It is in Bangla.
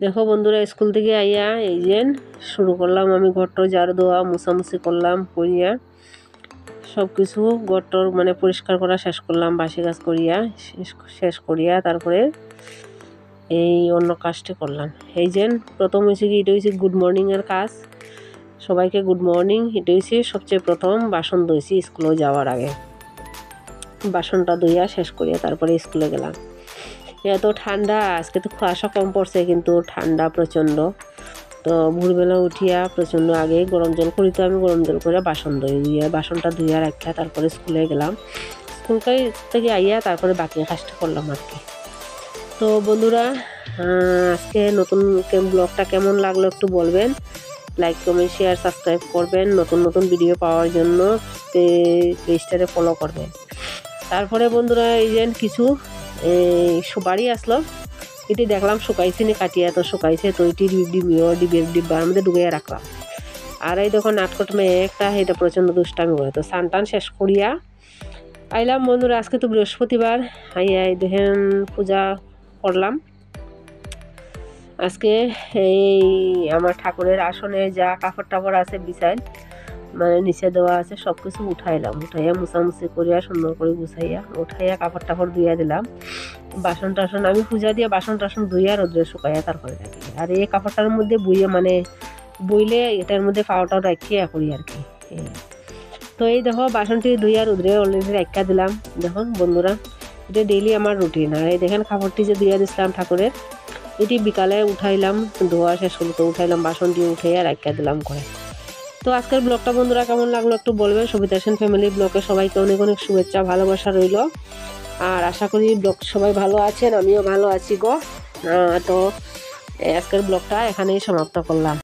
দেখো বন্ধুরা, স্কুল থেকে আইয়া এই যে শুরু করলাম আমি ঘরটা ঝাড়ু দেওয়া মুছামুছি করলাম করিয়া সব কিছু ঘরটর মানে পরিষ্কার করা শেষ করলাম, বাসি কাজ করিয়া শেষ করিয়া তারপরে এই অন্য কাজটি করলাম। এই যে প্রথম হয়েছে কি, এটা হয়েছে গুড মর্নিংয়ের কাজ, সবাইকে গুড মর্নিং। এটা হয়েছে সবচেয়ে প্রথম বাসন ধুয়েছি স্কুলে যাওয়ার আগে, বাসনটা ধুইয়া শেষ করিয়া তারপরে স্কুলে গেলাম। এত ঠান্ডা, আজকে তো কুয়াশা কম পড়ছে কিন্তু ঠান্ডা প্রচণ্ড। তো ভোরবেলা উঠিয়া প্রচণ্ড আগে গরম জল করি, তো আমি গরম জল করে বাসন ধুইয়া বাসনটা ধুইয়া রাখিয়া তারপরে স্কুলে গেলাম। স্কুল থেকে আইয়া তারপরে বাকি কাজটা করলাম আর কি। তো বন্ধুরা, আজকে নতুন ব্লগটা কেমন লাগলো একটু বলবেন, লাইক কমেন্ট শেয়ার সাবস্ক্রাইব করবেন, নতুন নতুন ভিডিও পাওয়ার জন্য পেজটারে ফলো করবেন। তারপরে বন্ধুরা এই যে কিছু সুপারি আসলো, এটি দেখলাম শুকাইছে নি, কাটিয়া তো শুকাইছে, তো এটি ডিব্বার মধ্যে ডুবিয়ে রাখলাম। আর এই দেখো নাটকট মেয়ে একটা, এটা প্রচণ্ড দুষ্টামি করে। তো স্নান টান শেষ করিয়া আইলাম বন্ধুরা, আজকে তো বৃহস্পতিবার, আইয়া দেখেন পূজা করলাম। আজকে এই আমার ঠাকুরের আসনে যা কাপড় টাপড় আছে বিছাইল মানে নিচে দেওয়া আছে সব কিছু উঠাইলাম, উঠাইয়া মুছামুছি করিয়া সুন্দর করে গুছাইয়া উঠাইয়া কাপড় টাপড় ধুইয়া দিলাম। বাসন টাসন আমি পূজা দিয়ে বাসন টাসন ধুইয়া রোদ্রে শুকাইয়া তারপরে রাখি। আর এই কাপড়টার মধ্যে বইয়ে মানে বইলে এটার মধ্যে পাওয়াটাও রাখিয়া করি আর কি। তো এই দেখো বাসনটি ধুইয়া রোদ্রে অলরেডি রাখা দিলাম। দেখুন বন্ধুরা, এটা ডেইলি আমার রুটিন। আর এই দেখেন কাপড়টি যে ধুইয়া দিচ্ছিলাম ঠাকুরের, এটি বিকালে উঠাইলাম, ধোয়া শেষ হলো তো উঠাইলাম, বাসন দিয়ে উঠাইয়া রাখিয়া দিলাম করে। তো আজকের ব্লগটা বন্ধুরা কেমন লাগলো একটু বলবেন। সবিতা সেন ফ্যামিলি ব্লগে সবাইকে অনেক অনেক শুভেচ্ছা ভালোবাসা রইল। আর আশা করি ব্লগ সবাই ভালো আছেন, আমিও ভালো আছি গো। তো আজকের ব্লগটা এখানেই সমাপ্ত করলাম।